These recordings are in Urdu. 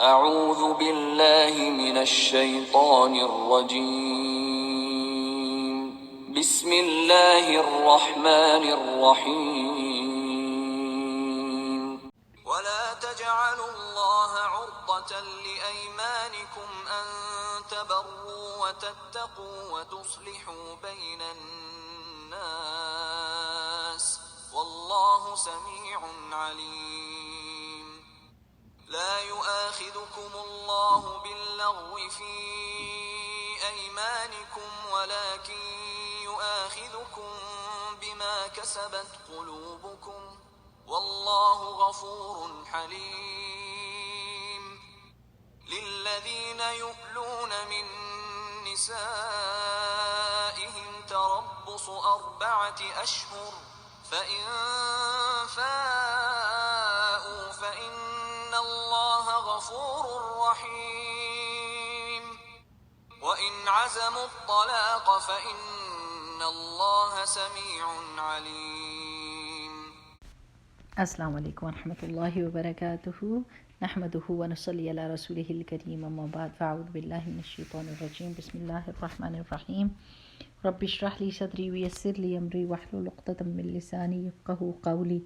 اعوذ باللہ من الشیطان الرجیم بسم اللہ الرحمن الرحیم ولا تجعلوا الله عرضة لأيمانكم أن تبروا وتتقوا وتصلحوا بين الناس والله سميع عليم لا يؤاخذكم الله باللغو في أيمانكم ولكن يؤاخذكم بما كسبت قلوبكم والله غفور حليم للذين يؤلون من نسائهم تربص 4 أشهر فإن فاءوا فإن الله غفور رحيم وإن عزموا الطلاق فإن الله سميع عليم. السلام علیکم ورحمۃ اللہ وبرکاتہ. نحمدہ ونصلی علی رسولہ الکریم، اما بعد، فاعوذ باللہ من الشیطان الرجیم. بسم اللہ الرحمن الرحیم. رب اشرح لی صدری ویسر لی امری واحلل عقدۃ من لسانی یفقہوا قولی.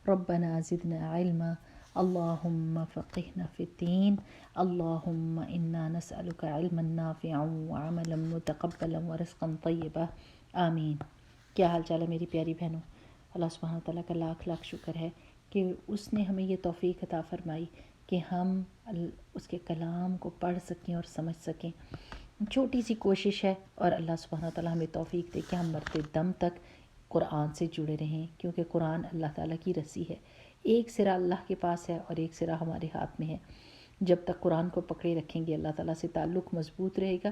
ربنا زدنا علما اللہم فقہنا فی الدین. اللہم انا نسألک علما نافعا وعملا متقبلا ورزقا طیبا. آمین. کیا حال چال ہے میری پیاری بہنوں؟ اللہ سبحانہ وتعالیٰ کا لاکھ لاکھ شکر ہے کہ اس نے ہمیں یہ توفیق عطا فرمائی کہ ہم اس کے کلام کو پڑھ سکیں اور سمجھ سکیں. چھوٹی سی کوشش ہے اور اللہ سبحانہ وتعالیٰ ہمیں توفیق دے کہ ہم مرتے دم تک قرآن سے جڑے رہیں، کیونکہ قرآن اللہ تعالیٰ کی رسی ہے. ایک سرا اللہ کے پاس ہے اور ایک سرا ہمارے ہاتھ میں ہے. جب تک قرآن کو پکڑے رکھیں گے اللہ تعالیٰ سے تعلق مضبوط رہے گا.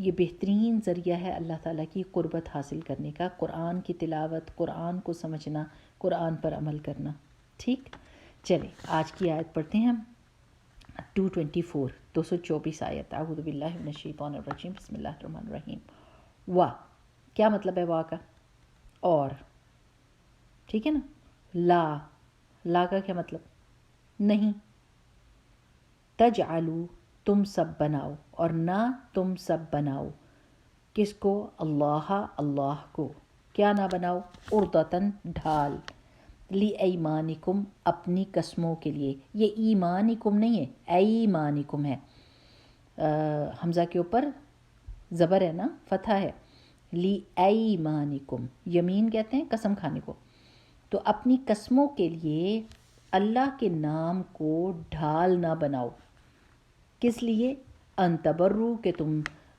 یہ بہترین ذریعہ ہے اللہ تعالیٰ کی قربت حاصل کرنے کا، قرآن کی تلاوت، قرآن کو سمجھنا، قرآن پر عمل کرنا. ٹھیک، چلیں آج کی آیت پڑھتے ہیں ہم. 224 آیت. اعوذ باللہ من الشیطان الرجیم. بسم اللہ الرحمن الرحیم. وا، کیا مطلب ہے وا کا؟ اور. ٹھیک ہے نا. لا کا کیا مطلب؟ نہیں. تجعلوا، تم سب بناؤ، اور نہ تم سب بناؤ. کس کو؟ اللہ کو. کیا نہ بناؤ؟ عرضتاً، ڈھال. لی ایمانکم، اپنی قسموں کے لیے. یہ ایمانکم نہیں ہے، ایمانکم ہے. حمزہ کے اوپر زبر ہے نا، فتحہ ہے. لی ایمانکم، یمین کہتے ہیں قسم کھانے کو. تو اپنی قسموں کے لیے اللہ کے نام کو ڈھال نہ بناؤ. کس لیے؟ ان تبرو، کہ تم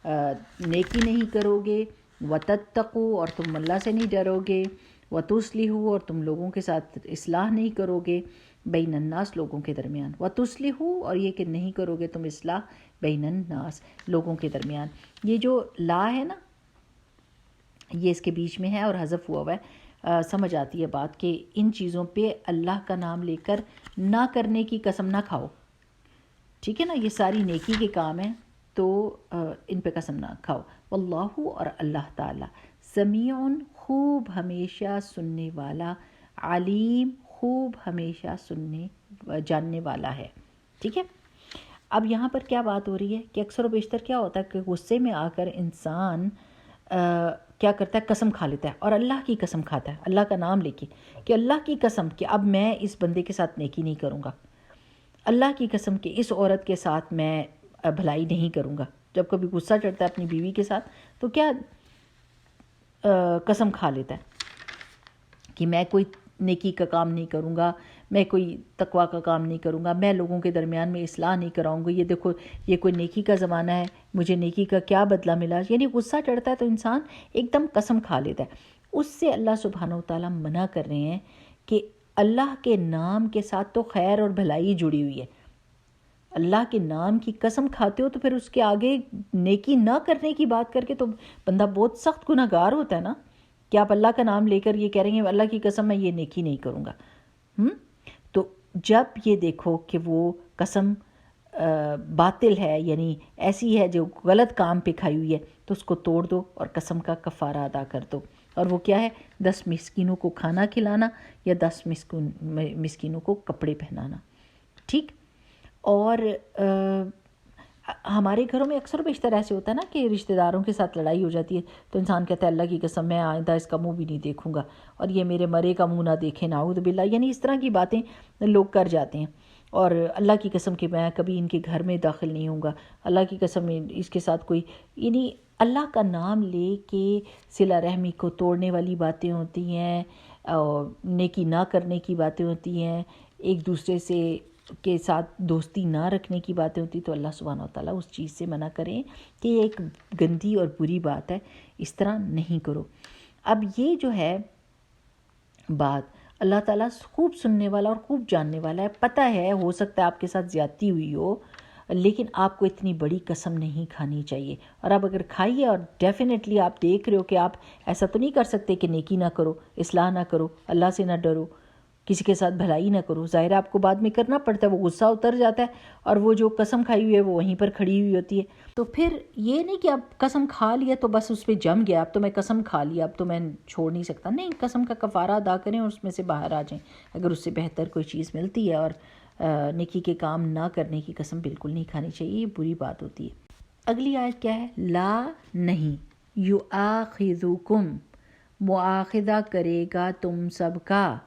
نیکی نہیں کرو گے. وتتقوا، اور تم اللہ سے نہیں ڈرو گے. وتصلحوا، اور تم لوگوں کے ساتھ اصلاح نہیں کرو گے. بین الناس، لوگوں کے درمیان. وتصلحوا، اور یہ کہ نہیں کرو گے تم اصلاح بین الناس، لوگوں کے درمیان. یہ جو لا ہے نا، یہ اس کے بیچ میں ہے اور حذف ہوا ہے. سمجھ آتی ہے بات کہ ان چیزوں پہ اللہ کا نام لے کر نہ کرنے کی قسم نہ کھاؤ. ٹھیک ہے نا، یہ ساری نیکی کے کام ہیں تو ان پہ قسم نہ کھاؤ. واللہ، اور اللہ تعالیٰ، سمیع، خوب ہمیشہ سننے والا. علیم، خوب ہمیشہ جاننے والا ہے. ٹھیک ہے. اب یہاں پر کیا بات ہو رہی ہے کہ اکثر و بیشتر کیا ہوتا ہے کہ غصے میں آ کر انسان کیا کرتا ہے؟ قسم کھا لیتا ہے، اور اللہ کی قسم کھاتا ہے اللہ کا نام لے کے کہ اللہ کی قسم کہ اب میں اس بندے کے ساتھ نیکی نہیں کروں گا. اللہ کی قسم کہ اس عورت کے ساتھ میں بھلائی نہیں کروں گا. جب کبھی غصہ چڑھتا ہے اپنی بیوی کے ساتھ تو کیا قسم کھا لیتا ہے کہ میں کوئی نیکی کا کام نہیں کروں گا، میں کوئی تقوی کا کام نہیں کروں گا، میں لوگوں کے درمیان میں اصلاح نہیں کراؤں گا. یہ دیکھو، یہ کوئی نیکی کا زمانہ ہے، مجھے نیکی کا کیا بدلہ ملا. یعنی غصہ چڑھتا ہے تو انسان ایک دم قسم کھا لیتا ہے. اس سے اللہ سبحانہ وتعالیٰ منع کر رہے ہیں کہ اللہ کے نام کے ساتھ تو خیر اور بھلائی جڑی ہوئی ہے. اللہ کے نام کی قسم کھاتے ہو تو پھر اس کے آگے نیکی نہ کرنے کی بات کر کے تو بندہ بہت سخت گناہ گار ہوتا ہے نا، کہ آپ اللہ کا نام لے کر یہ کہہ رہے ہیں اللہ کی قسم میں یہ نیکی نہیں کروں گا. تو جب یہ دیکھو کہ وہ قسم باطل ہے، یعنی ایسی ہے جو غلط کام پہ کھائی ہوئی ہے، تو اس کو توڑ دو اور قسم کا کفارہ ادا کر دو. اور وہ کیا ہے؟ 10 مسکینوں کو کھانا کھلانا یا 10 مسکینوں کو کپڑے پہنانا. ٹھیک. اور ہمارے گھروں میں اکثر بیشتر ایسے ہوتا ہے نا کہ رشتہ داروں کے ساتھ لڑائی ہو جاتی ہے تو انسان کہتا ہے اللہ کی قسم میں آئندہ اس کا منہ بھی نہیں دیکھوں گا، اور یہ میرے مرے کا منہ نہ دیکھے، نعوذ باللہ. یعنی اس طرح کی باتیں لوگ کر جاتے ہیں، اور اللہ کی قسم کہ میں کبھی ان کے گھر میں داخل نہیں ہوں گا، اللہ کی قسم اس کے ساتھ کوئی، یعنی اللہ کا نام لے کے صلہ رحمی کو توڑنے والی باتیں ہوتی ہیں، نیکی نہ کرنے کی باتیں ہوتی ہیں، ایک دوسرے سے کے ساتھ دوستی نہ رکھنے کی باتیں ہوتی. تو اللہ سبحانہ وتعالیٰ اس چیز سے منع کریں کہ یہ ایک گندی اور بری بات ہے، اس طرح نہیں کرو. اب یہ جو ہے بات اللہ تعالیٰ خوب سننے والا اور خوب جاننے والا ہے. پتہ ہے ہو سکتا ہے آپ کے ساتھ زیادتی ہوئی ہو، لیکن آپ کو اتنی بڑی قسم نہیں کھانی چاہیے. اور آپ اگر کھائیے اور ڈیفینیٹلی آپ دیکھ رہے ہو کہ آپ ایسا تو نہیں کر سکتے کہ نیکی نہ کرو، اصلاح نہ کرو، اللہ سے نہ ڈرو، کسی کے ساتھ بھلائی نہ کرو. ظاہر آپ کو بعد میں کرنا پڑتا ہے، وہ غصہ اتر جاتا ہے اور وہ جو قسم کھائی ہوئی ہے وہ وہیں پر کھڑی ہوئی ہوتی ہے. تو پھر یہ نہیں کہ آپ قسم کھا لیا تو بس اس پہ جم گیا، اب تو میں قسم کھا لیا اب تو میں چھوڑ نہیں سکتا. نہیں، قسم کا کفارہ ادا کریں اور اس میں سے باہر آ جائیں. اگر اس سے بہتر کوئی چیز ملتی ہے، اور نیکی کے کام نہ کرنے کی قسم بالکل نہیں کھانی چاہیے، یہ بری بات ہوتی ہے. اگلی آیت کیا ہے؟ لا نہیں، یؤاخذکم مؤاخذہ کرے گا تم سب کا.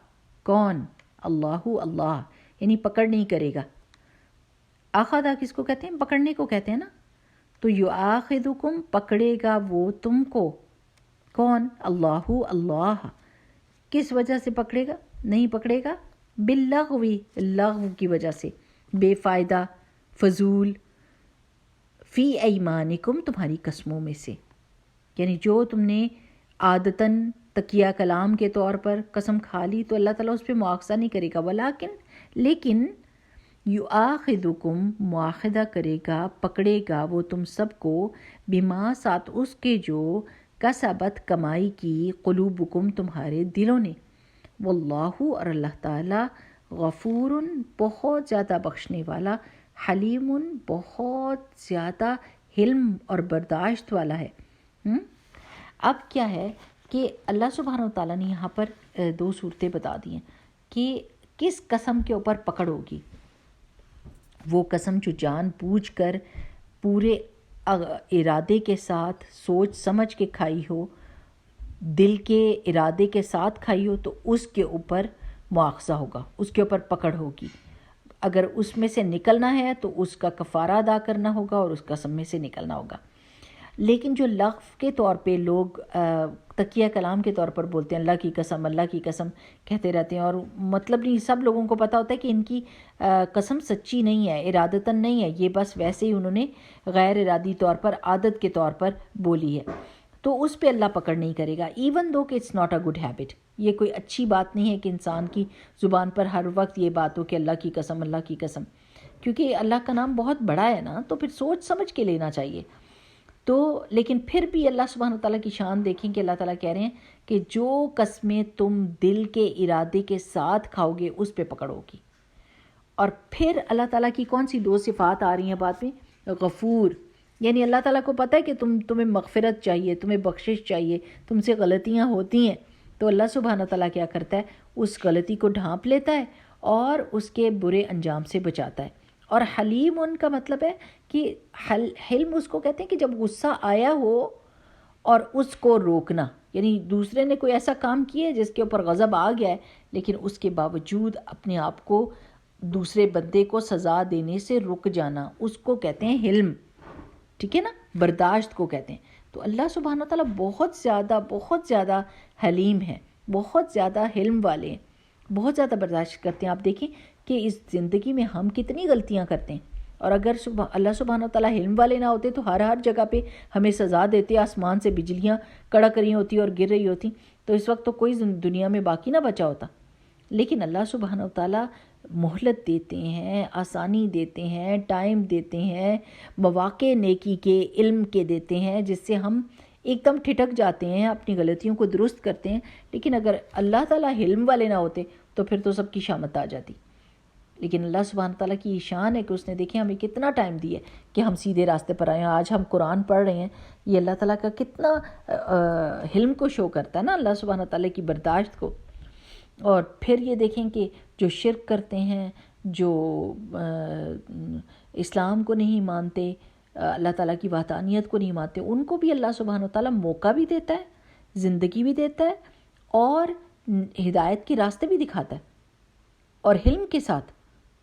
کون؟ اللہ، اللہ، یعنی پکڑ نہیں کرے گا. آخذہ کس کو کہتے ہیں؟ پکڑنے کو کہتے ہیں نا. تو یؤاخذکم پکڑے گا وہ تم کو. کون؟ اللہ، اللہ. کس وجہ سے پکڑے گا؟ نہیں پکڑے گا باللغو، لغو کی وجہ سے، بے فائدہ، فضول، فی ایمانکم تمہاری قسموں میں سے. یعنی جو تم نے عادتاً تکیہ کلام کے طور پر قسم کھا لی تو اللہ تعالیٰ اس پہ مواخذہ نہیں کرے گا. لیکن یؤاخذکم مواخذہ کرے گا، پکڑے گا وہ تم سب کو، بما ساتھ اس کے جو کسبت کمائی کی، قلوبکم تمہارے دلوں نے. واللہ اور اللہ تعالیٰ غفور بہت زیادہ بخشنے والا، حلیم بہت زیادہ حلم اور برداشت والا ہے. اب کیا ہے کہ اللہ سبحانہ وتعالیٰ نے یہاں پر دو صورتیں بتا دی ہیں کہ کس قسم کے اوپر پکڑ ہوگی. وہ قسم جو جان بوجھ کر پورے ارادے کے ساتھ سوچ سمجھ کے کھائی ہو، دل کے ارادے کے ساتھ کھائی ہو، تو اس کے اوپر مواخذہ ہوگا، اس کے اوپر پکڑ ہوگی. اگر اس میں سے نکلنا ہے تو اس کا کفارہ ادا کرنا ہوگا اور اس قسم میں سے نکلنا ہوگا. لیکن جو لغو کے طور پہ لوگ تکیہ کلام کے طور پر بولتے ہیں، اللہ کی قسم، اللہ کی قسم کہتے رہتے ہیں، اور مطلب نہیں، سب لوگوں کو پتہ ہوتا ہے کہ ان کی قسم سچی نہیں ہے، ارادتاً نہیں ہے، یہ بس ویسے ہی انہوں نے غیر ارادی طور پر، عادت کے طور پر بولی ہے. تو اس پہ اللہ پکڑ نہیں کرے گا، ایون دو کہ it's not a good habit. یہ کوئی اچھی بات نہیں ہے کہ انسان کی زبان پر ہر وقت یہ بات ہو کہ اللہ کی قسم، اللہ کی قسم، کیونکہ اللہ کا نام بہت بڑا ہے نا، تو پھر سوچ سمجھ کے لینا چاہیے. تو لیکن پھر بھی اللہ سبحانہ تعالیٰ کی شان دیکھیں کہ اللہ تعالیٰ کہہ رہے ہیں کہ جو قسمیں تم دل کے ارادے کے ساتھ کھاؤ گے اس پہ پکڑو گی. اور پھر اللہ تعالیٰ کی کون سی دو صفات آ رہی ہیں بات میں؟ غفور، یعنی اللہ تعالیٰ کو پتہ ہے کہ تمہیں مغفرت چاہیے، تمہیں بخشش چاہیے، تم سے غلطیاں ہوتی ہیں، تو اللہ سبحانہ تعالیٰ کیا کرتا ہے؟ اس غلطی کو ڈھانپ لیتا ہے اور اس کے برے انجام سے بچاتا ہے. اور حلیم ان کا مطلب ہے کہ حلم اس کو کہتے ہیں کہ جب غصہ آیا ہو اور اس کو روکنا، یعنی دوسرے نے کوئی ایسا کام کیا ہے جس کے اوپر غضب آ گیا ہے، لیکن اس کے باوجود اپنے آپ کو دوسرے بندے کو سزا دینے سے رک جانا، اس کو کہتے ہیں حلم. ٹھیک ہے نا، برداشت کو کہتے ہیں. تو اللہ سبحانہ تعالیٰ بہت زیادہ حلیم ہے، بہت زیادہ حلم والے ہیں، بہت زیادہ برداشت کرتے ہیں. آپ دیکھیں کہ اس زندگی میں ہم کتنی غلطیاں کرتے ہیں، اور اگر اللہ سبحانہ تعالیٰ حلم والے نہ ہوتے تو ہر جگہ پہ ہمیں سزا دیتے، آسمان سے بجلیاں کڑک رہی ہوتی اور گر رہی ہوتی، تو اس وقت تو کوئی دنیا میں باقی نہ بچا ہوتا. لیکن اللہ سبحانہ تعالیٰ مہلت دیتے ہیں، آسانی دیتے ہیں، ٹائم دیتے ہیں، مواقع نیکی کے، علم کے دیتے ہیں، جس سے ہم ایک دم ٹھٹک جاتے ہیں، اپنی غلطیوں کو درست کرتے ہیں. لیکن اگر اللہ تعالیٰ علم والے نہ ہوتے تو پھر تو سب کی شامت آ جاتی. لیکن اللہ سبحانہ تعالیٰ کی شان ہے کہ اس نے دیکھیں ہمیں کتنا ٹائم دیا کہ ہم سیدھے راستے پر آئے ہیں. آج ہم قرآن پڑھ رہے ہیں، یہ اللہ تعالیٰ کا کتنا حلم کو شو کرتا ہے نا، اللہ سبحانہ تعالیٰ کی برداشت کو. اور پھر یہ دیکھیں کہ جو شرک کرتے ہیں، جو اسلام کو نہیں مانتے، اللہ تعالیٰ کی وحدانیت کو نہیں مانتے، ان کو بھی اللہ سبحانہ وتعالیٰ موقع بھی دیتا ہے، زندگی بھی دیتا ہے، اور ہدایت کے راستے بھی دکھاتا ہے، اور حلم کے ساتھ،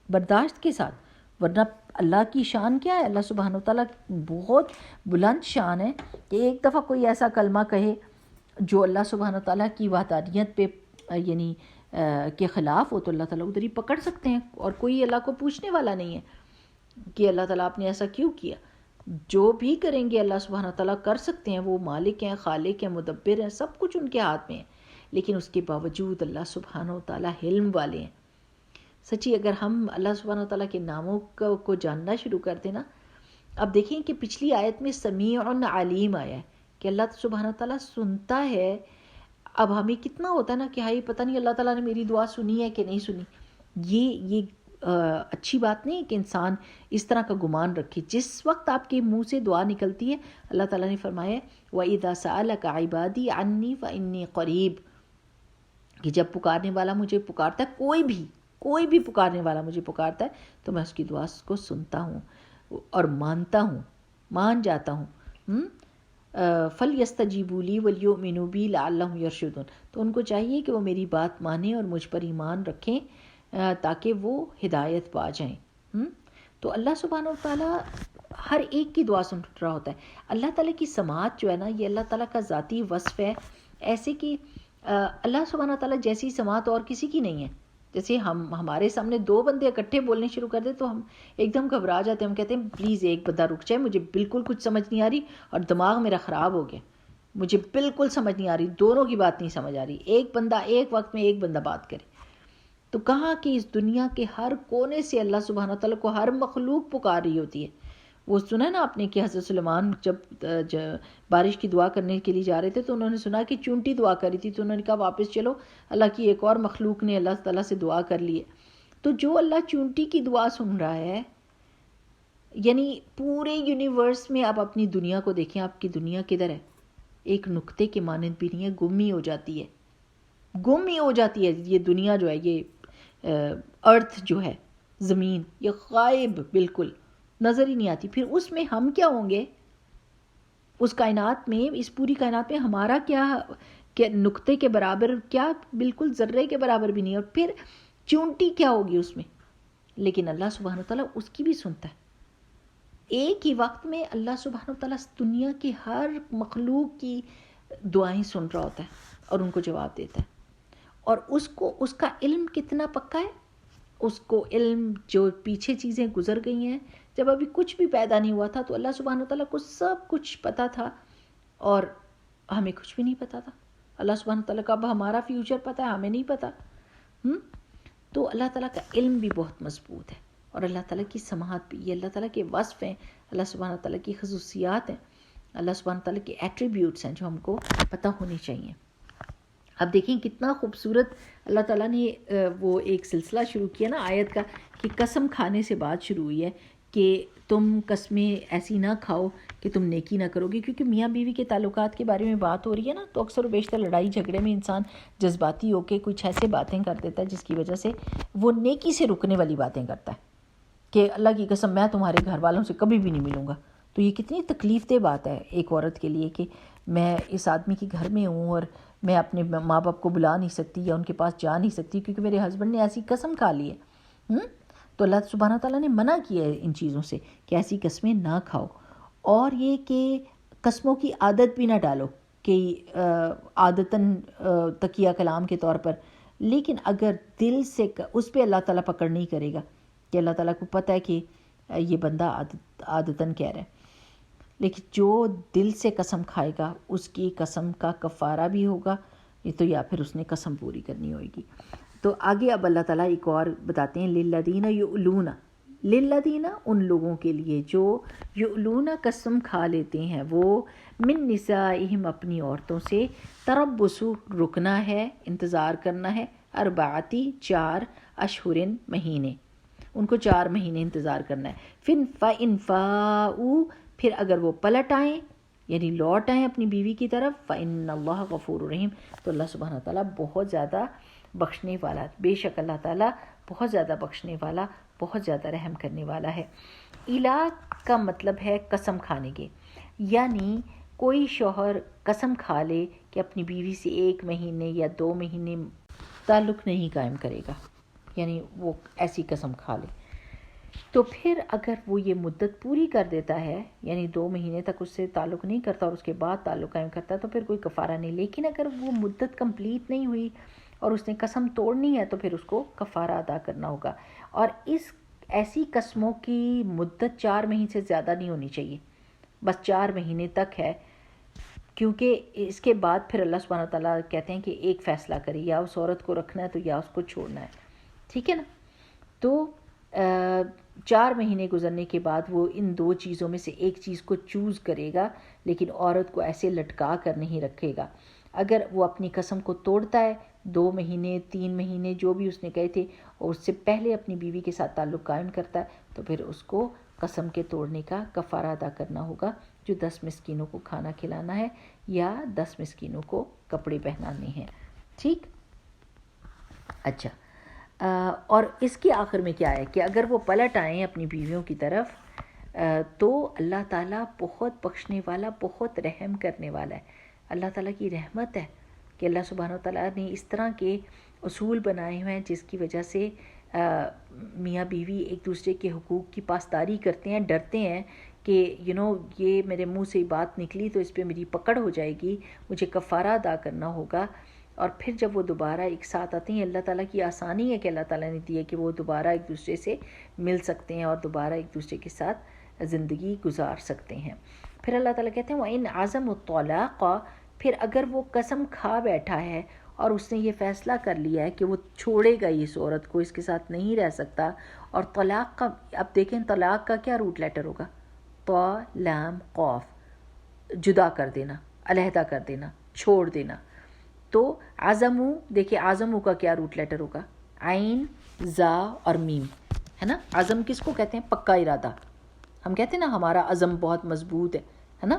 برداشت کے ساتھ. ورنہ اللہ کی شان کیا ہے؟ اللہ سبحانہ وتعالیٰ بہت بلند شان ہے کہ ایک دفعہ کوئی ایسا کلمہ کہے جو اللہ سبحانہ وتعالیٰ کی وحدانیت پہ یعنی کے خلاف ہو، تو اللہ تعالیٰ ادھر ہی پکڑ سکتے ہیں، اور کوئی اللہ کو پوچھنے والا نہیں ہے کہ اللہ تعالیٰ آپ نے ایسا کیوں کیا. جو بھی کریں گے اللہ سبحانہ وتعالیٰ کر سکتے ہیں، وہ مالک ہیں، خالق ہیں، مدبر ہیں، سب کچھ ان کے ہاتھ میں ہے. لیکن اس کے باوجود اللہ سبحانہ وتعالیٰ حلم والے ہیں. سچی اگر ہم اللہ سبحانہ وتعالیٰ کے ناموں کو جاننا شروع کر دیں نا، اب دیکھیں کہ پچھلی آیت میں سمیع علیم آیا ہے کہ اللہ سبحانہ وتعالیٰ سنتا ہے. اب ہمیں کتنا ہوتا ہے نا کہ ہائی پتہ نہیں اللہ تعالیٰ نے میری دعا سنی ہے کہ نہیں سنی. یہ اچھی بات نہیں کہ انسان اس طرح کا گمان رکھے. جس وقت آپ کے منہ سے دعا نکلتی ہے، اللہ تعالیٰ نے فرمایا ہے وَإِذَا سَأَلَكَ عِبَادِي عَنِّي فَإِنِّي قَرِيب، کہ جب پکارنے والا مجھے پکارتا ہے، کوئی بھی پکارنے والا مجھے پکارتا ہے، تو میں اس کی دعا کو سنتا ہوں اور مانتا ہوں، مان جاتا ہوں. فَلْيَسْتَجِيبُوا لِي وَلْيُؤْمِنُوا بِي لَعَلَّهُمْ يَرْشُدُونَ، تو ان کو چاہیے کہ وہ میری بات مانیں اور مجھ پر ایمان رکھیں تاکہ وہ ہدایت پا جائیں. تو اللہ سبحانہ وتعالیٰ ہر ایک کی دعا سن رہا ہوتا ہے. اللہ تعالیٰ کی سماعت جو ہے نا، یہ اللہ تعالیٰ کا ذاتی وصف ہے، ایسے کہ اللہ سبحانہ وتعالیٰ جیسی سماعت اور کسی کی نہیں ہے. جیسے ہمارے سامنے دو بندے اکٹھے بولنے شروع کر دیں تو ہم ایک دم گھبرا جاتے ہیں. ہم کہتے ہیں پلیز ایک بندہ رک جائے، مجھے بالکل کچھ سمجھ نہیں آ رہی اور دماغ میرا خراب ہو گیا، مجھے بالکل سمجھ نہیں آ رہی، دونوں کی بات نہیں سمجھ آ رہی، ایک بندہ ایک وقت میں ایک بندہ بات کرے. تو کہاں کہ اس دنیا کے ہر کونے سے اللہ سبحانہ تعالیٰ کو ہر مخلوق پکار رہی ہوتی ہے. وہ سنا ہے نا آپ نے کہ حضرت سلیمان جب بارش کی دعا کرنے کے لیے جا رہے تھے تو انہوں نے سنا کہ چونٹی دعا کری تھی، تو انہوں نے کہا واپس چلو، اللہ کی ایک اور مخلوق نے اللہ تعالیٰ سے دعا کر لی ہے. تو جو اللہ چونٹی کی دعا سن رہا ہے، یعنی پورے یونیورس میں آپ اپنی دنیا کو دیکھیں، آپ کی دنیا کدھر ہے؟ ایک نقطے کے مانند بھی نہیں ہے، گم ہی ہو جاتی ہے. یہ دنیا جو ہے، یہ ارتھ جو ہے، زمین، یہ غائب، بالکل نظر ہی نہیں آتی. پھر اس میں ہم کیا ہوں گے؟ اس کائنات میں، اس پوری کائنات میں ہمارا کیا نقطے کے برابر، کیا بالکل ذرے کے برابر بھی نہیں. اور پھر چونٹی کیا ہوگی اس میں؟ لیکن اللہ سبحانہ وتعالیٰ اس کی بھی سنتا ہے. ایک ہی وقت میں اللہ سبحانہ وتعالیٰ دنیا کی ہر مخلوق کی دعائیں سن رہا ہوتا ہے اور ان کو جواب دیتا ہے. اور اس کا علم کتنا پکا ہے، اس کو علم جو پیچھے چیزیں گزر گئی ہیں، جب ابھی کچھ بھی پیدا نہیں ہوا تھا تو اللہ سبحانہ وتعالیٰ کو سب کچھ پتا تھا اور ہمیں کچھ بھی نہیں پتا تھا. اللہ سبحانہ وتعالیٰ کا اب ہمارا فیوچر پتا ہے، ہمیں نہیں پتا. تو اللہ تعالیٰ کا علم بھی بہت مضبوط ہے، اور اللہ تعالیٰ کی سماعت بھی. یہ اللہ تعالیٰ کے وصف ہیں، اللہ سبحانہ تعالیٰ کی خصوصیات ہیں، اللہ سبحانہ تعالیٰ کے ایٹریبیوٹس ہیں جو ہم کو پتہ ہونی چاہیے. اب دیکھیں کتنا خوبصورت اللہ تعالیٰ نے وہ ایک سلسلہ شروع کیا نا آیت کا، کہ قسم کھانے سے بات شروع ہوئی ہے کہ تم قسمیں ایسی نہ کھاؤ کہ تم نیکی نہ کرو گے. کیونکہ میاں بیوی کے تعلقات کے بارے میں بات ہو رہی ہے نا، تو اکثر و بیشتر لڑائی جھگڑے میں انسان جذباتی ہو کے کچھ ایسے باتیں کر دیتا ہے جس کی وجہ سے وہ نیکی سے رکنے والی باتیں کرتا ہے کہ اللہ کی قسم میں تمہارے گھر والوں سے کبھی بھی نہیں ملوں گا. تو یہ کتنی تکلیف دہ بات ہے ایک عورت کے لیے کہ میں اس آدمی کے گھر میں ہوں اور میں اپنے ماں باپ کو بلا نہیں سکتی یا ان کے پاس جا نہیں سکتی کیونکہ میرے ہسبینڈ نے ایسی قسم کھا لی ہے. تو اللہ سبحانہ تعالیٰ نے منع کیا ہے ان چیزوں سے کہ ایسی قسمیں نہ کھاؤ. اور یہ کہ قسموں کی عادت بھی نہ ڈالو کہ عادتاً تکیہ کلام کے طور پر. لیکن اگر دل سے اس پہ اللہ تعالیٰ پکڑ نہیں کرے گا کہ اللہ تعالیٰ کو پتہ ہے کہ یہ بندہ عادتاً کہہ رہا ہے، لیکن جو دل سے قسم کھائے گا اس کی قسم کا کفارہ بھی ہوگا، یہ تو یا پھر اس نے قسم پوری کرنی ہوئے گی. تو آگے اب اللہ تعالیٰ ایک اور بتاتے ہیں، للذین یؤلون، للذین ان لوگوں کے لیے جو یؤلون قسم کھا لیتے ہیں وہ من نسائہم اپنی عورتوں سے، تربص رکنا ہے، انتظار کرنا ہے، اربعتی 4 اشہرن مہینے، ان کو 4 مہینے انتظار کرنا ہے. فَإِنْ فَاءُوا پھر اگر وہ پلٹ آئیں یعنی لوٹ آئیں اپنی بیوی کی طرف، فَإِنَّ اللَّهَ غَفُورٌ رَحِيمٌ تو اللہ سبحانہ تعالیٰ بہت زیادہ بخشنے والا، بے شک اللہ تعالیٰ بہت زیادہ بخشنے والا، بہت زیادہ رحم کرنے والا ہے۔ الہ کا مطلب ہے قسم کھانے کے، یعنی کوئی شوہر قسم کھا لے کہ اپنی بیوی سے 1 مہینے یا 2 مہینے تعلق نہیں قائم کرے گا، یعنی وہ ایسی قسم کھا لے، تو پھر اگر وہ یہ مدت پوری کر دیتا ہے، یعنی 2 مہینے تک اس سے تعلق نہیں کرتا اور اس کے بعد تعلق قائم کرتا ہے، تو پھر کوئی کفارہ نہیں۔ لیکن اگر وہ مدت کمپلیٹ نہیں ہوئی اور اس نے قسم توڑنی ہے تو پھر اس کو کفارہ ادا کرنا ہوگا، اور ایسی قسموں کی مدت 4 مہینے سے زیادہ نہیں ہونی چاہیے، بس 4 مہینے تک ہے، کیونکہ اس کے بعد پھر اللہ سبحانہ وتعالیٰ کہتے ہیں کہ ایک فیصلہ کرے، یا اس عورت کو رکھنا ہے تو یا اس کو چھوڑنا ہے، ٹھیک ہے نا۔ تو 4 مہینے گزرنے کے بعد وہ ان 2 چیزوں میں سے ایک چیز کو چوز کرے گا، لیکن عورت کو ایسے لٹکا کر نہیں رکھے گا۔ اگر وہ اپنی قسم کو توڑتا ہے، 2 مہینے 3 مہینے جو بھی اس نے کہے تھے، اور اس سے پہلے اپنی بیوی کے ساتھ تعلق قائم کرتا ہے، تو پھر اس کو قسم کے توڑنے کا کفارہ ادا کرنا ہوگا، جو 10 مسکینوں کو کھانا کھلانا ہے یا 10 مسکینوں کو کپڑے پہنانے ہیں، ٹھیک۔ اچھا، اور اس کے آخر میں کیا ہے کہ اگر وہ پلٹ آئیں اپنی بیویوں کی طرف تو اللہ تعالیٰ بہت بخشنے والا، بہت رحم کرنے والا ہے۔ اللہ تعالیٰ کی رحمت ہے کہ اللہ سبحانہ وتعالیٰ نے اس طرح کے اصول بنائے ہوئے ہیں جس کی وجہ سے میاں بیوی ایک دوسرے کے حقوق کی پاسداری کرتے ہیں، ڈرتے ہیں کہ یہ میرے منہ سے بات نکلی تو اس پہ میری پکڑ ہو جائے گی، مجھے کفارہ ادا کرنا ہوگا۔ اور پھر جب وہ دوبارہ ایک ساتھ آتے ہیں، اللہ تعالیٰ کی آسانی ہے کہ اللہ تعالیٰ نے دی ہے کہ وہ دوبارہ ایک دوسرے سے مل سکتے ہیں اور دوبارہ ایک دوسرے کے ساتھ زندگی گزار سکتے ہیں۔ پھر اللہ تعالیٰ کہتے ہیں وَإِنْ عَزَمُوا الطَّلَاقَ، پھر اگر وہ قسم کھا بیٹھا ہے اور اس نے یہ فیصلہ کر لیا ہے کہ وہ چھوڑے گا اس عورت کو، اس کے ساتھ نہیں رہ سکتا، اور طلاق کا اب دیکھیں طلاق کا کیا روٹ لیٹر ہوگا، طا لام قاف، جدا کر دینا، علیحدہ کر دینا، چھوڑ دینا۔ تو عزمو، دیکھیں عزمو کا کیا روٹ لیٹر ہوگا، عین زا اور میم، ہے نا۔ عزم کس کو کہتے ہیں؟ پکا ارادہ، ہم کہتے ہیں نا ہمارا عزم بہت مضبوط ہے نا۔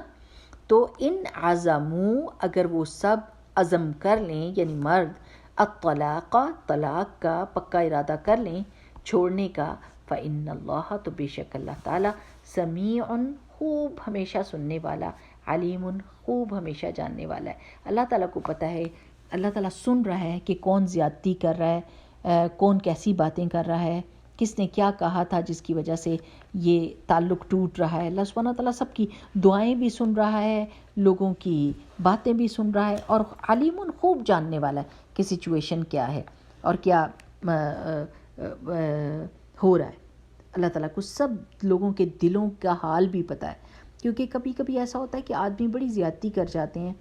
تو ان عزمو، اگر وہ سب عزم کر لیں، یعنی مرد، الطلاق، طلاق کا پکا ارادہ کر لیں، چھوڑنے کا، فإن اللہ، تو بے شک اللہ تعالیٰ، سمیع، خوب ہمیشہ سننے والا، علیم، خوب ہمیشہ جاننے والا ہے۔ اللہ تعالیٰ کو پتہ ہے، اللہ تعالیٰ سن رہا ہے کہ کون زیادتی کر رہا ہے، کون کیسی باتیں کر رہا ہے، کس نے کیا کہا تھا جس کی وجہ سے یہ تعلق ٹوٹ رہا ہے۔ اللہ سبحانہ تعالیٰ سب کی دعائیں بھی سن رہا ہے، لوگوں کی باتیں بھی سن رہا ہے، اور علیم، خوب جاننے والا ہے کہ سچویشن کیا ہے اور کیا ہو رہا ہے۔ اللہ تعالیٰ کو سب لوگوں کے دلوں کا حال بھی پتہ ہے، کیونکہ کبھی کبھی ایسا ہوتا ہے کہ آدمی بڑی زیادتی کر جاتے ہیں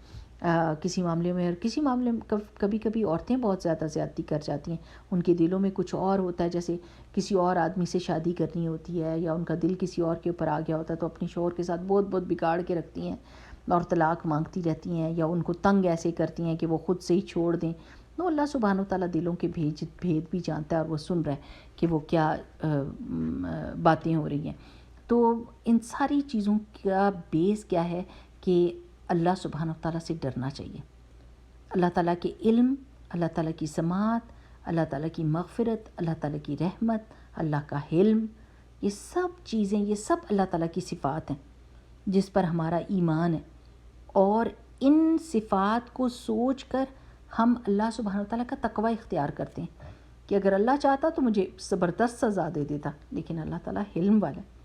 کسی معاملے میں، اور کسی معاملے میں کبھی کبھی عورتیں بہت زیادہ زیادتی کر جاتی ہیں، ان کے دلوں میں کچھ اور ہوتا ہے، جیسے کسی اور آدمی سے شادی کرنی ہوتی ہے یا ان کا دل کسی اور کے اوپر آ گیا ہوتا ہے، تو اپنے شوہر کے ساتھ بہت بہت بگاڑ کے رکھتی ہیں اور طلاق مانگتی رہتی ہیں، یا ان کو تنگ ایسے کرتی ہیں کہ وہ خود سے ہی چھوڑ دیں۔ تو اللہ سبحانہ وتعالیٰ دلوں کے بھید بھی جانتا ہے، اور وہ سن رہا ہے کہ وہ کیا باتیں ہو رہی ہیں۔ تو ان ساری چیزوں کا بیس کیا ہے کہ اللہ سبحانہ وتعالیٰ سے ڈرنا چاہیے، اللہ تعالیٰ کے علم، اللہ تعالیٰ کی سماعت، اللہ تعالیٰ کی مغفرت، اللہ تعالیٰ کی رحمت، اللہ کا حلم، یہ سب چیزیں، یہ سب اللہ تعالیٰ کی صفات ہیں جس پر ہمارا ایمان ہے، اور ان صفات کو سوچ کر ہم اللہ سبحانہ وتعالیٰ کا تقوی اختیار کرتے ہیں کہ اگر اللہ چاہتا تو مجھے زبردست سزا دے دیتا، لیکن اللہ تعالیٰ حلم والا ہے،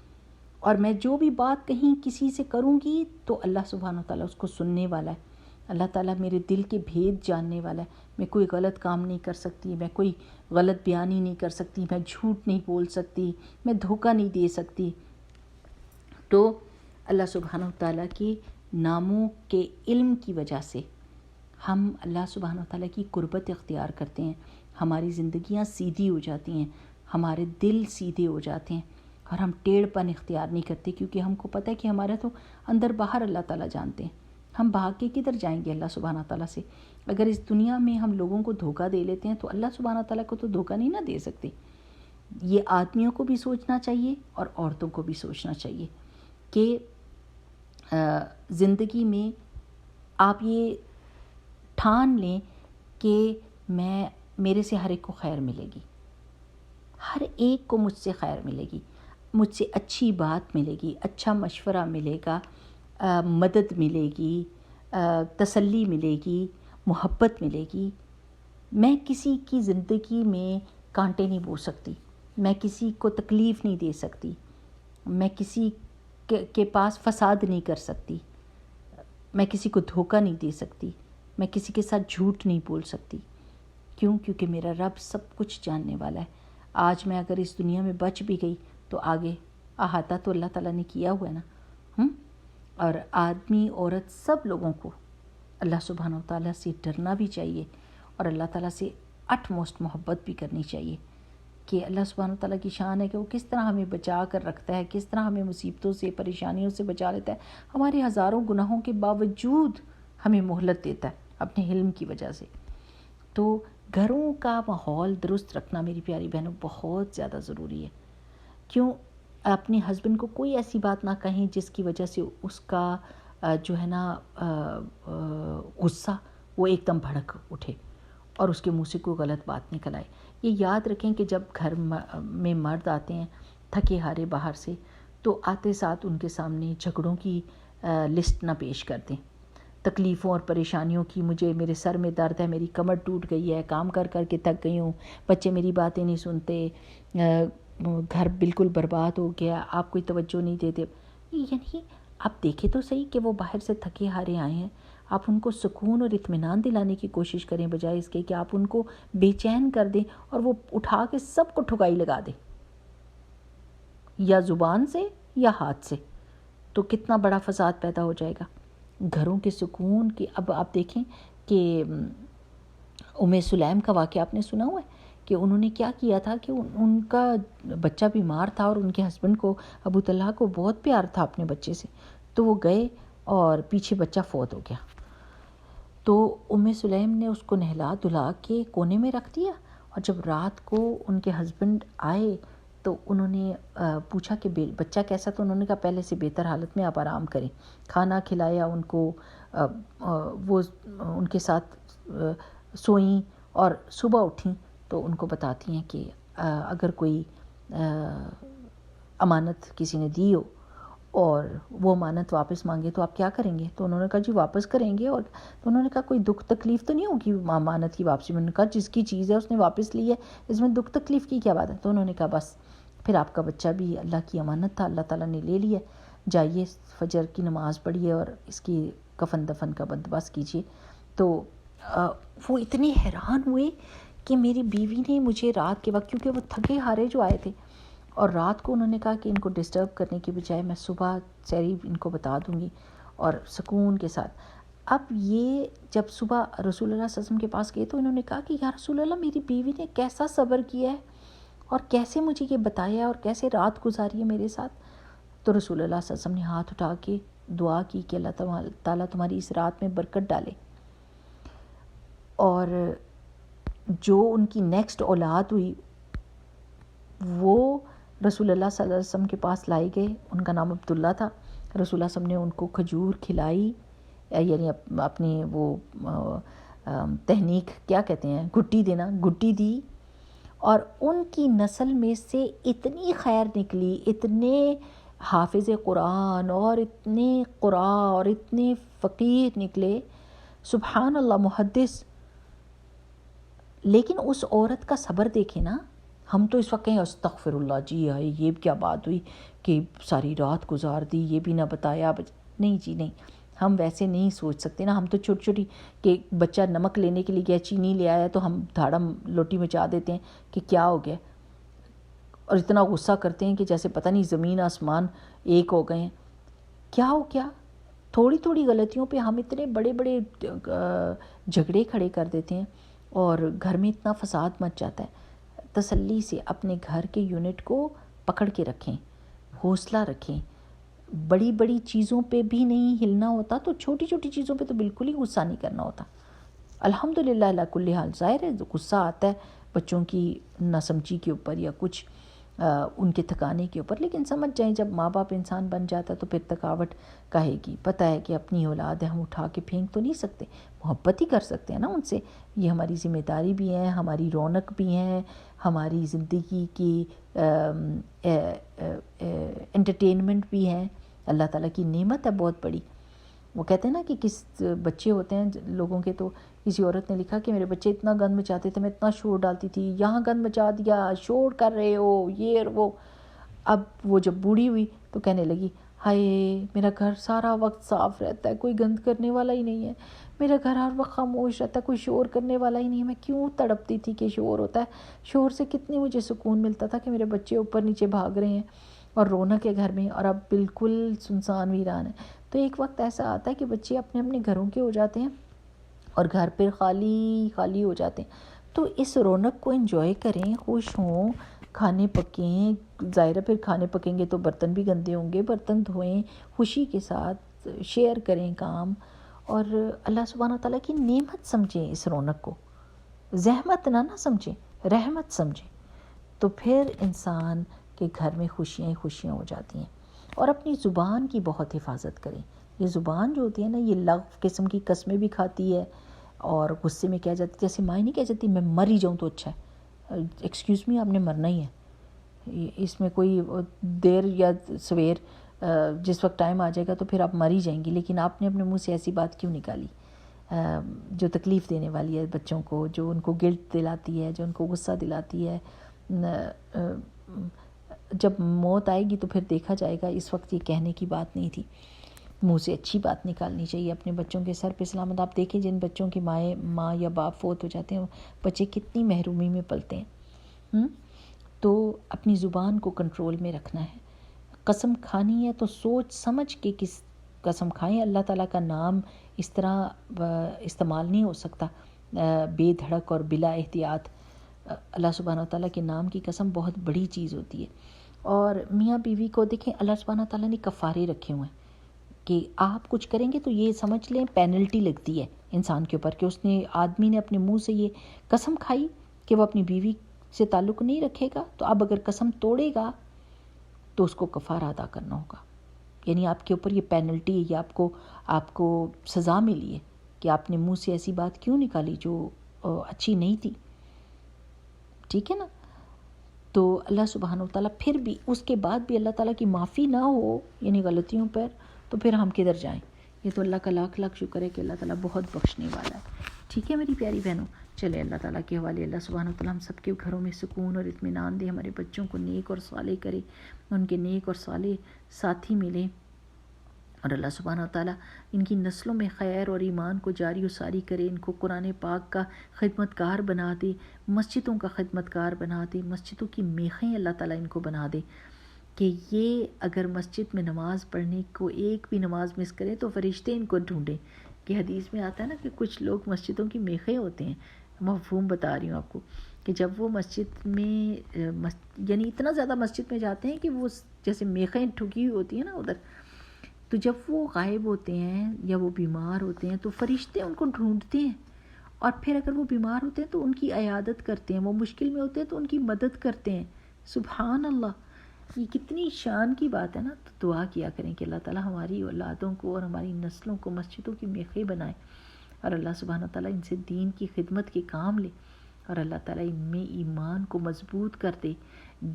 اور میں جو بھی بات کہیں کسی سے کروں گی تو اللہ سبحانہ وتعالیٰ اس کو سننے والا ہے، اللہ تعالیٰ میرے دل کے بھید جاننے والا ہے، میں کوئی غلط کام نہیں کر سکتی، میں کوئی غلط بیانی نہیں کر سکتی، میں جھوٹ نہیں بول سکتی، میں دھوکہ نہیں دے سکتی۔ تو اللہ سبحانہ وتعالیٰ کے ناموں کے علم کی وجہ سے ہم اللہ سبحانہ وتعالیٰ کی قربت اختیار کرتے ہیں، ہماری زندگیاں سیدھی ہو جاتی ہیں، ہمارے دل سیدھے ہو جاتے ہیں، اور ہم ٹیڑھ پن اختیار نہیں کرتے، کیونکہ ہم کو پتہ ہے کہ ہمارا تو اندر باہر اللہ تعالیٰ جانتے ہیں، ہم بھاگ کے کدھر جائیں گے اللہ سبحانہ تعالیٰ سے۔ اگر اس دنیا میں ہم لوگوں کو دھوکہ دے لیتے ہیں تو اللہ سبحانہ تعالیٰ کو تو دھوکہ نہیں نہ دے سکتے۔ یہ آدمیوں کو بھی سوچنا چاہیے اور عورتوں کو بھی سوچنا چاہیے کہ زندگی میں آپ یہ ٹھان لیں کہ میرے سے ہر ایک کو خیر ملے گی، ہر ایک کو مجھ سے خیر ملے گی، مجھ سے اچھی بات ملے گی، اچھا مشورہ ملے گا، مدد ملے گی، تسلی ملے گی، محبت ملے گی۔ میں کسی کی زندگی میں کانٹے نہیں بو سکتی، میں کسی کو تکلیف نہیں دے سکتی، میں کسی کے پاس فساد نہیں کر سکتی، میں کسی کو دھوکہ نہیں دے سکتی، میں کسی کے ساتھ جھوٹ نہیں بول سکتی۔ کیوں؟ کیونکہ میرا رب سب کچھ جاننے والا ہے۔ آج میں اگر اس دنیا میں بچ بھی گئی تو آگے احاطہ تو اللہ تعالیٰ نے کیا ہوا ہے نا۔ اور آدمی عورت سب لوگوں کو اللہ سبحانہ و تعالیٰ سے ڈرنا بھی چاہیے اور اللہ تعالیٰ سے اٹ موسٹ محبت بھی کرنی چاہیے کہ اللہ سبحانہ و تعالیٰ کی شان ہے کہ وہ کس طرح ہمیں بچا کر رکھتا ہے، کس طرح ہمیں مصیبتوں سے، پریشانیوں سے بچا لیتا ہے، ہمارے ہزاروں گناہوں کے باوجود ہمیں مہلت دیتا ہے اپنے علم کی وجہ سے۔ تو گھروں کا ماحول درست رکھنا میری پیاری بہنوں بہت زیادہ ضروری ہے۔ کیوں؟ اپنے ہسبینڈ کو کوئی ایسی بات نہ کہیں جس کی وجہ سے اس کا جو ہے نا غصہ وہ ایک دم بھڑک اٹھے اور اس کے منہ سے کوئی غلط بات نکل آئے۔ یہ یاد رکھیں کہ جب گھر میں مرد آتے ہیں تھکے ہارے باہر سے، تو آتے ساتھ ان کے سامنے جھگڑوں کی لسٹ نہ پیش کر دیں، تکلیفوں اور پریشانیوں کی۔ مجھے میرے سر میں درد ہے، میری کمر ٹوٹ گئی ہے، کام کر کر کے تھک گئی ہوں، بچے میری باتیں نہیں سنتے، گھر بالکل برباد ہو گیا، آپ کوئی توجہ نہیں دیتے۔ یعنی آپ دیکھیں تو صحیح کہ وہ باہر سے تھکے ہارے آئے ہیں، آپ ان کو سکون اور اطمینان دلانے کی کوشش کریں بجائے اس کے کہ آپ ان کو بے چین کر دیں اور وہ اٹھا کے سب کو ٹھکائی لگا دیں، یا زبان سے یا ہاتھ سے۔ تو کتنا بڑا فساد پیدا ہو جائے گا گھروں کے سکون کی۔ اب آپ دیکھیں کہ ام سلیم کا واقعہ آپ نے سنا ہوا ہے کہ انہوں نے کیا کیا تھا کہ ان کا بچہ بیمار تھا اور ان کے ہسبینڈ کو، ابو طلحہ کو، بہت پیار تھا اپنے بچے سے، تو وہ گئے اور پیچھے بچہ فوت ہو گیا۔ تو ام سلیم نے اس کو نہلا دھلا کے کونے میں رکھ دیا، اور جب رات کو ان کے ہسبینڈ آئے تو انہوں نے پوچھا کہ بچہ کیسا، تو انہوں نے کہا پہلے سے بہتر حالت میں، آپ آرام کریں۔ کھانا کھلایا ان کو، وہ ان کے ساتھ سوئیں، اور صبح اٹھیں تو ان کو بتاتی ہیں کہ اگر کوئی امانت کسی نے دی ہو اور وہ امانت واپس مانگے تو آپ کیا کریں گے؟ تو انہوں نے کہا جی واپس کریں گے۔ اور تو انہوں نے کہا کوئی دکھ تکلیف تو نہیں ہوگی امانت کی واپسی میں؟ انہوں نے کہا جس کی چیز ہے اس نے واپس لی ہے، اس میں دکھ تکلیف کی کیا بات ہے؟ تو انہوں نے کہا بس پھر آپ کا بچہ بھی اللہ کی امانت تھا، اللہ تعالیٰ نے لے لیا، جائیے فجر کی نماز پڑھیے اور اس کی کفن دفن کا بندوبست کیجیے۔ تو وہ اتنے حیران ہوئے کہ میری بیوی نے مجھے رات کے وقت، کیونکہ وہ تھکے ہارے جو آئے تھے، اور رات کو انہوں نے کہا کہ ان کو ڈسٹرب کرنے کی بجائے میں صبح سحری ان کو بتا دوں گی اور سکون کے ساتھ۔ اب یہ جب صبح رسول اللہ صلی اللہ علیہ وسلم کے پاس گئے تو انہوں نے کہا کہ یا رسول اللہ، میری بیوی نے کیسا صبر کیا ہے اور کیسے مجھے یہ بتایا اور کیسے رات گزاری ہے میرے ساتھ۔ تو رسول اللہ صلی اللہ علیہ وسلم نے ہاتھ اٹھا کے دعا کی کہ اللہ تعالیٰ تمہاری اس رات میں برکت ڈالے۔ اور جو ان کی نیکسٹ اولاد ہوئی وہ رسول اللہ صلی اللہ علیہ وسلم کے پاس لائے گئے، ان کا نام عبداللہ تھا۔ رسول اللہ صلی اللہ علیہ وسلم نے ان کو کھجور کھلائی، یعنی اپنی وہ تہنیک کیا کہتے ہیں، گھٹی دینا، گھٹی دی، اور ان کی نسل میں سے اتنی خیر نکلی، اتنے حافظ قرآن اور اتنے قراء اور اتنے فقیر نکلے، سبحان اللہ، محدث۔ لیکن اس عورت کا صبر دیکھیں نا، ہم تو اس وقت کہیں استغفر اللہ، جی ہائے یہ کیا بات ہوئی کہ ساری رات گزار دی، یہ بھی نہ بتایا۔ نہیں جی نہیں، ہم ویسے نہیں سوچ سکتے نا، ہم تو چھوٹی چھوٹی کہ بچہ نمک لینے کے لیے گیا، چینی لے آیا تو ہم دھاڑم لوٹی مچا دیتے ہیں کہ کیا ہو گیا، اور اتنا غصہ کرتے ہیں کہ جیسے پتہ نہیں زمین آسمان ایک ہو گئے ہیں۔ کیا ہو گیا؟ تھوڑی تھوڑی غلطیوں پہ ہم اتنے بڑے بڑے جھگڑے کھڑے کر دیتے ہیں اور گھر میں اتنا فساد مچ جاتا ہے۔ تسلی سے اپنے گھر کے یونٹ کو پکڑ کے رکھیں، حوصلہ رکھیں۔ بڑی بڑی چیزوں پہ بھی نہیں ہلنا ہوتا تو چھوٹی چھوٹی چیزوں پہ تو بالکل ہی غصہ نہیں کرنا ہوتا۔ الحمدللہ علی کل حال، ظاہر ہے غصہ آتا ہے بچوں کی ناسمجھی کے اوپر یا کچھ، ان کے تھکانے کے اوپر، لیکن سمجھ جائیں جب ماں باپ انسان بن جاتا ہے تو پھر تھکاوٹ کہے گی، پتہ ہے کہ اپنی اولاد ہے، ہم اٹھا کے پھینک تو نہیں سکتے، محبت ہی کر سکتے ہیں نا ان سے، یہ ہماری ذمہ داری بھی ہے، ہماری رونق بھی ہے، ہماری زندگی کی انٹرٹینمنٹ بھی ہے، اللہ تعالیٰ کی نعمت ہے بہت بڑی۔ وہ کہتے ہیں نا کہ کس بچے ہوتے ہیں لوگوں کے، تو کسی عورت نے لکھا کہ میرے بچے اتنا گند مچاتے تھے، میں اتنا شور ڈالتی تھی، یہاں گند مچا دیا، شور کر رہے ہو، یہ اور وہ۔ اب وہ جب بوڑھی ہوئی تو کہنے لگی ہائے میرا گھر سارا وقت صاف رہتا ہے، کوئی گند کرنے والا ہی نہیں ہے، میرا گھر ہر وقت خاموش رہتا ہے، کوئی شور کرنے والا ہی نہیں ہے، میں کیوں تڑپتی تھی کہ شور ہوتا ہے، شور سے کتنی مجھے سکون ملتا تھا کہ میرے بچے اوپر نیچے بھاگ رہے ہیں اور رونق ہے گھر میں، اور اب بالکل سنسان ویران ہے۔ تو ایک وقت ایسا آتا ہے کہ بچے اپنے اپنے گھروں کے ہو جاتے ہیں اور گھر پھر خالی خالی ہو جاتے ہیں، تو اس رونق کو انجوائے کریں، خوش ہوں، کھانے پکیں، ظاہر ہے پھر کھانے پکیں گے تو برتن بھی گندے ہوں گے، برتن دھوئیں، خوشی کے ساتھ شیئر کریں کام، اور اللہ سبحانہ تعالیٰ کی نعمت سمجھیں اس رونق کو، زحمت نہ سمجھیں، رحمت سمجھیں، تو پھر انسان کے گھر میں خوشیاں ہی خوشیاں ہو جاتی ہیں۔ اور اپنی زبان کی بہت حفاظت کریں، یہ زبان جو ہوتی ہے نا یہ لغو قسم کی قسمیں بھی کھاتی ہے، اور غصے میں کہہ جاتی، جیسے ماں نہیں کہہ جاتی میں مر ہی جاؤں تو اچھا ہے، ایکسکیوز می آپ نے مرنا ہی ہے، اس میں کوئی دیر یا سویر جس وقت ٹائم آ جائے گا تو پھر آپ مر ہی جائیں گی، لیکن آپ نے اپنے منہ سے ایسی بات کیوں نکالی جو تکلیف دینے والی ہے بچوں کو، جو ان کو گلٹ دلاتی ہے، جو ان کو غصہ دلاتی ہے۔ جب موت آئے گی تو پھر دیکھا جائے گا، اس وقت یہ کہنے کی بات نہیں تھی، منہ سے اچھی بات نکالنی چاہیے اپنے بچوں کے سر پہ سلامت۔ آپ دیکھیں جن بچوں کی ماں یا باپ فوت ہو جاتے ہیں، بچے کتنی محرومی میں پلتے ہیں۔ تو اپنی زبان کو کنٹرول میں رکھنا ہے، قسم کھانی ہے تو سوچ سمجھ کے کس قسم کھائیں، اللہ تعالیٰ کا نام اس طرح استعمال نہیں ہو سکتا بے دھڑک اور بلا احتیاط۔ اللہ سبحانہ تعالیٰ کے نام کی قسم بہت بڑی چیز ہوتی ہے۔ اور میاں بیوی کو دیکھیں اللہ سبحانہ تعالیٰ نے کفارے رکھے ہوئے ہیں کہ آپ کچھ کریں گے تو یہ سمجھ لیں پینلٹی لگتی ہے انسان کے اوپر، کہ اس نے آدمی نے اپنے منہ سے یہ قسم کھائی کہ وہ اپنی بیوی سے تعلق نہیں رکھے گا، تو اب اگر قسم توڑے گا تو اس کو کفارہ ادا کرنا ہوگا، یعنی آپ کے اوپر یہ پینلٹی ہے، یہ آپ کو سزا ملی ہے کہ آپ نے منہ سے ایسی بات کیوں نکالی جو اچھی نہیں تھی، ٹھیک ہے نا۔ تو اللہ سبحانہ و تعالیٰ پھر بھی اس کے بعد بھی اللہ تعالیٰ کی معافی نہ ہو یعنی غلطیوں پر، تو پھر ہم کدھر جائیں؟ یہ تو اللہ کا لاکھ لاکھ شکر ہے کہ اللہ تعالیٰ بہت بخشنے والا ہے، ٹھیک ہے میری پیاری بہنوں۔ چلے اللہ تعالیٰ کے حوالے، اللہ سبحانہ و تعالیٰ ہم سب کے گھروں میں سکون اور اطمینان دے، ہمارے بچوں کو نیک اور صالح کرے، ان کے نیک اور صالح ساتھی ملے، اور اللہ سبحانہ و تعالیٰ ان کی نسلوں میں خیر اور ایمان کو جاری و ساری کرے، ان کو قرآن پاک کا خدمت کار بنا دے، مسجدوں کا خدمت کار بنا دے، مسجدوں کی میخیں اللہ تعالیٰ ان کو بنا دے کہ یہ اگر مسجد میں نماز پڑھنے کو ایک بھی نماز مس کرے تو فرشتے ان کو ڈھونڈیں، کہ حدیث میں آتا ہے نا کہ کچھ لوگ مسجدوں کی میخیں ہوتے ہیں، مفہوم بتا رہی ہوں آپ کو، کہ جب وہ مسجد میں یعنی اتنا زیادہ مسجد میں جاتے ہیں کہ وہ جیسے میخیں ٹھکی ہوئی ہوتی ہیں نا ادھر، تو جب وہ غائب ہوتے ہیں یا وہ بیمار ہوتے ہیں تو فرشتے ان کو ڈھونڈتے ہیں، اور پھر اگر وہ بیمار ہوتے ہیں تو ان کی عیادت کرتے ہیں، وہ مشکل میں ہوتے ہیں تو ان کی مدد کرتے ہیں۔ سبحان اللہ، یہ کتنی شان کی بات ہے نا۔ تو دعا کیا کریں کہ اللہ تعالیٰ ہماری اولادوں کو اور ہماری نسلوں کو مسجدوں کی میخیں بنائے، اور اللہ سبحانہ تعالیٰ ان سے دین کی خدمت کے کام لے، اور اللہ تعالیٰ ان میں ایمان کو مضبوط کر دے،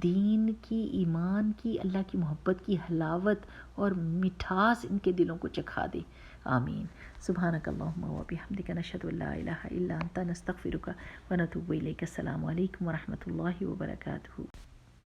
دین کی، ایمان کی، اللہ کی محبت کی حلاوت اور مٹھاس ان کے دلوں کو چکھا دے، آمین۔ سبحانک اللہم و بحمدک، نشہد ان لا الہ الا انت، نستغفرک و نتوب الیک۔ السلام علیکم و رحمۃ اللہ وبرکاتہ۔